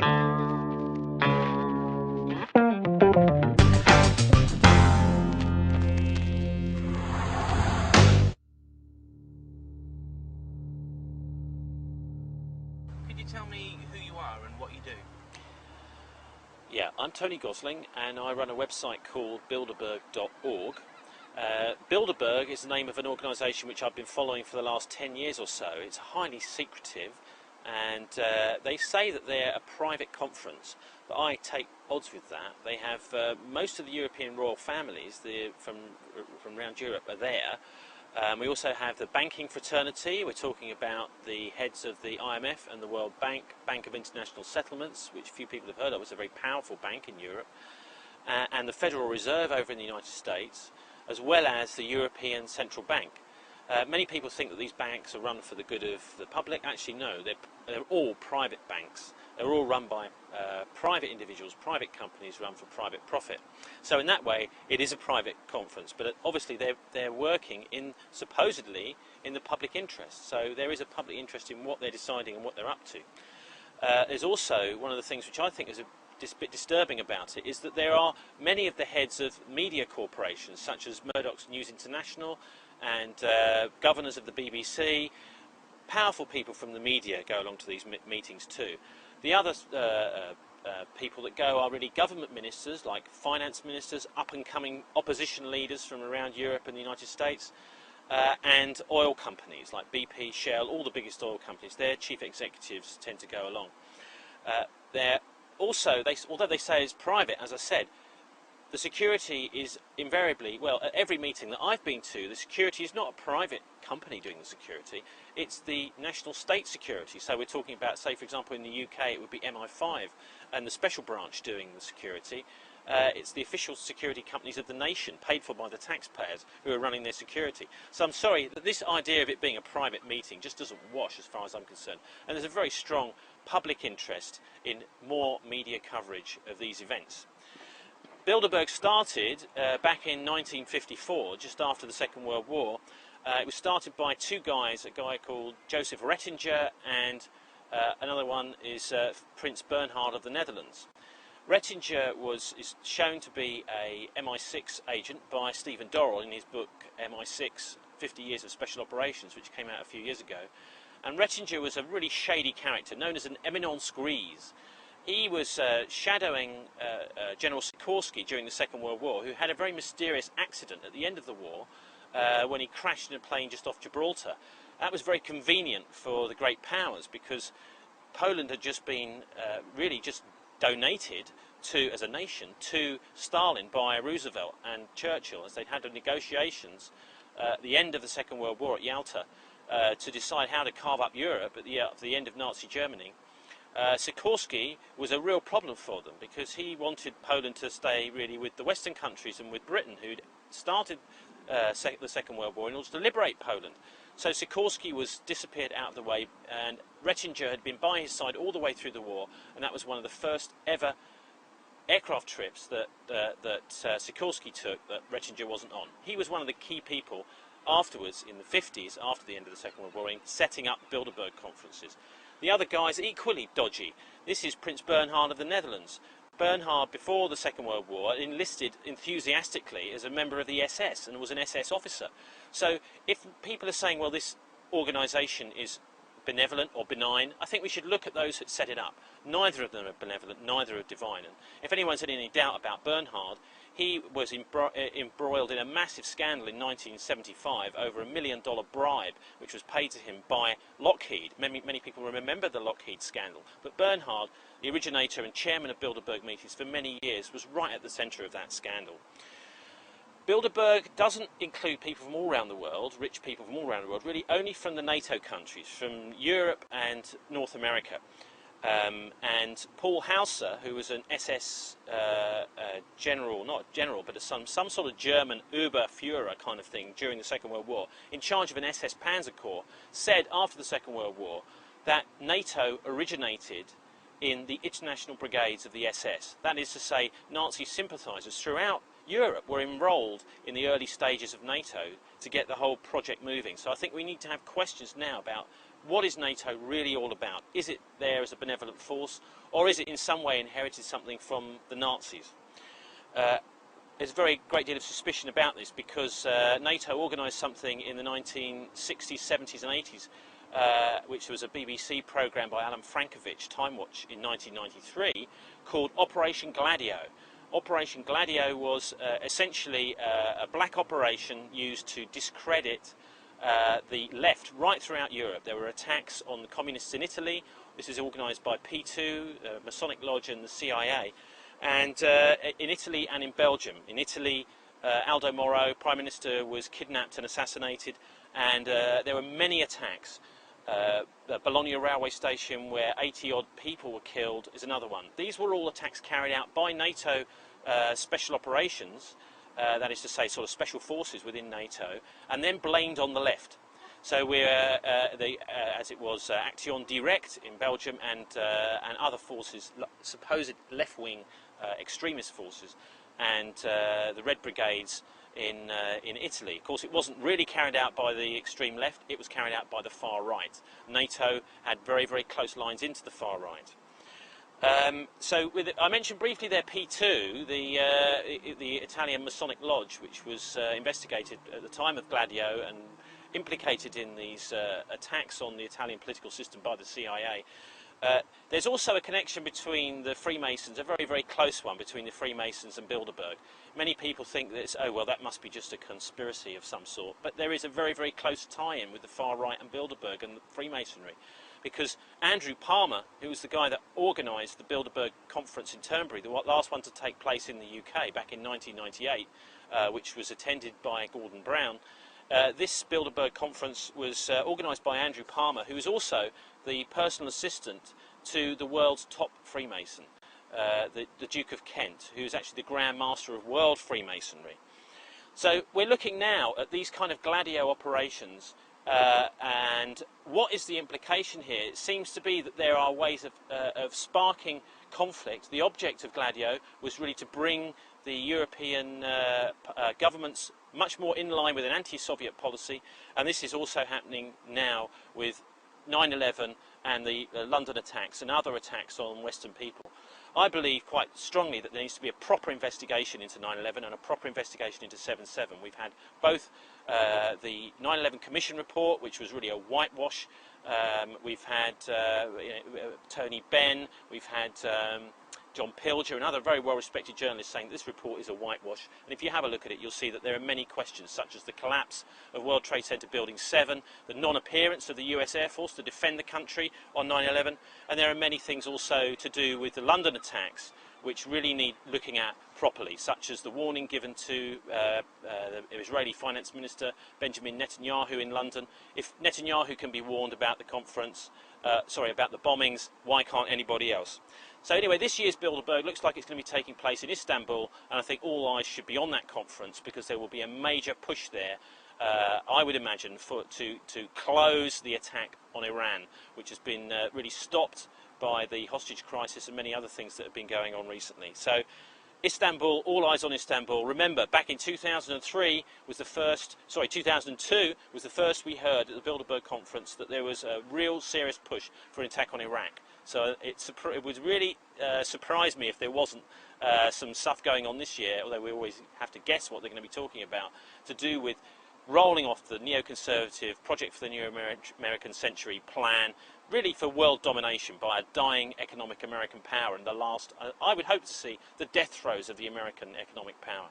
Could you tell me who you are and what you do? Yeah, I'm Tony Gosling and I run a website called Bilderberg.org. Bilderberg is the name of an organisation which I've been following for the last 10 years or so. It's highly secretive and they say that they're a private conference, but I take odds with that. They have most of the European royal families from around Europe are there. We also have the banking fraternity. We're talking about the heads of the IMF and the World Bank, Bank of International Settlements, which few people have heard of. It's a very powerful bank in Europe, and the Federal Reserve over in the United States, as well as the European Central Bank. Many people think that these banks are run for the good of the public. Actually, no, they're all private banks. They're all run by private individuals, private companies run for private profit. So in that way, it is a private conference, but obviously they're working supposedly in the public interest. So there is a public interest in what they're deciding and what they're up to. There's also one of the things which I think is a bit disturbing about it, is that there are many of the heads of media corporations, such as Murdoch's News International and governors of the BBC. Powerful people from the media go along to these meetings too. The other people that go are really government ministers, like finance ministers, up-and-coming opposition leaders from around Europe and the United States, and oil companies like BP, Shell, all the biggest oil companies. Their chief executives tend to go along. Although they say it's private, as I said, the security is invariably, well, at every meeting that I've been to, the security is not a private company doing the security, it's the national state security. So we're talking about, say, for example, in the UK, it would be MI5 and the special branch doing the security. It's the official security companies of the nation, paid for by the taxpayers, who are running their security. So I'm sorry that this idea of it being a private meeting just doesn't wash as far as I'm concerned. And there's a very strong public interest in more media coverage of these events. Bilderberg started back in 1954, just after the Second World War. It was started by two guys, a guy called Joseph Rettinger and another one is Prince Bernhard of the Netherlands. Rettinger is shown to be a MI6 agent by Stephen Dorrell in his book MI6, 50 Years of Special Operations, which came out a few years ago. And Rettinger was a really shady character, known as an eminence grise. He was shadowing General Sikorsky during the Second World War, who had a very mysterious accident at the end of the war when he crashed in a plane just off Gibraltar. That was very convenient for the great powers because Poland had just been really just donated as a nation to Stalin by Roosevelt and Churchill, as they'd had the negotiations at the end of the Second World War at Yalta to decide how to carve up Europe at the end of Nazi Germany. Sikorsky was a real problem for them because he wanted Poland to stay really with the Western countries and with Britain, who'd started the Second World War in order to liberate Poland. So Sikorsky was disappeared out of the way, and Rettinger had been by his side all the way through the war, and that was one of the first ever aircraft trips that Sikorsky took that Rettinger wasn't on. He was one of the key people afterwards, in the 50s, after the end of the Second World War, in setting up Bilderberg conferences. The other guy's equally dodgy. This is Prince Bernhard of the Netherlands. Bernhard, before the Second World War, enlisted enthusiastically as a member of the SS and was an SS officer. So if people are saying, well, this organisation is benevolent or benign, I think we should look at those that set it up. Neither of them are benevolent, neither are divine. And if anyone's had any doubt about Bernhard, he was embroiled in a massive scandal in 1975 over $1 million bribe which was paid to him by Lockheed. Many people remember the Lockheed scandal, but Bernhard, the originator and chairman of Bilderberg meetings for many years, was right at the centre of that scandal. Bilderberg doesn't include people from all around the world, rich people from all around the world, really only from the NATO countries, from Europe and North America. And Paul Hauser, who was an SS general, not general, but some sort of German Oberführer kind of thing during the Second World War, in charge of an SS Panzer Corps, said after the Second World War that NATO originated in the international brigades of the SS. That is to say, Nazi sympathisers throughout Europe were enrolled in the early stages of NATO to get the whole project moving. So I think we need to have questions now about what is NATO really all about? Is it there as a benevolent force, or is it in some way inherited something from the Nazis? There's a very great deal of suspicion about this because NATO organised something in the 1960s, 70s and 80s, which was a BBC programme by Alan Frankovich, Time Watch, in 1993, called Operation Gladio. Operation Gladio was essentially a black operation used to discredit the left right throughout Europe. There were attacks on the communists in Italy. This is organised by P2, Masonic Lodge and the CIA. And in Italy and in Belgium. In Italy, Aldo Moro, Prime Minister, was kidnapped and assassinated, and there were many attacks. The Bologna railway station, where 80-odd people were killed, is another one. These were all attacks carried out by NATO special operations, that is to say, sort of special forces within NATO, and then blamed on the left. So we're, as it was, Action Direct in Belgium and other forces, supposed left-wing extremist forces, and the Red Brigades in Italy. Of course, it wasn't really carried out by the extreme left, it was carried out by the far right. NATO had very, very close lines into the far right. I mentioned briefly there P2, the Italian Masonic Lodge, which was investigated at the time of Gladio and implicated in these attacks on the Italian political system by the CIA. There's also a connection between the Freemasons, a very, very close one, between the Freemasons and Bilderberg. Many people think that it's, oh, well, that must be just a conspiracy of some sort, but there is a very, very close tie-in with the far right and Bilderberg and Freemasonry, because Andrew Palmer, who was the guy that organised the Bilderberg conference in Turnberry, the last one to take place in the UK back in 1998, which was attended by Gordon Brown. This Bilderberg conference was organised by Andrew Palmer, who was also the personal assistant to the world's top Freemason, the Duke of Kent, who is actually the Grand Master of World Freemasonry. So we're looking now at these kind of Gladio operations, and what is the implication here? It seems to be that there are ways of sparking conflict. The object of Gladio was really to bring the European governments much more in line with an anti-Soviet policy, and this is also happening now with 9/11 and the London attacks and other attacks on Western people. I believe quite strongly that there needs to be a proper investigation into 9/11 and a proper investigation into 7/7. We've had both the 9/11 Commission report, which was really a whitewash. We've had Tony Benn, we've had John Pilger and other very well-respected journalists saying that this report is a whitewash. And if you have a look at it, you'll see that there are many questions, such as the collapse of World Trade Center Building 7, the non-appearance of the US Air Force to defend the country on 9/11, and there are many things also to do with the London attacks, which really need looking at properly, such as the warning given to the Israeli Finance Minister Benjamin Netanyahu in London. If Netanyahu can be warned about the conference, about the bombings, why can't anybody else? So anyway, this year's Bilderberg looks like it's going to be taking place in Istanbul, and I think all eyes should be on that conference because there will be a major push there, I would imagine, to close the attack on Iran, which has been really stopped by the hostage crisis and many other things that have been going on recently. So Istanbul, all eyes on Istanbul. Remember, back in 2002 was the first we heard at the Bilderberg conference that there was a real serious push for an attack on Iraq. So it would really surprise me if there wasn't some stuff going on this year, although we always have to guess what they're going to be talking about, to do with rolling off the neoconservative Project for the New American Century plan, really for world domination by a dying economic American power and the last, I would hope to see, the death throes of the American economic power.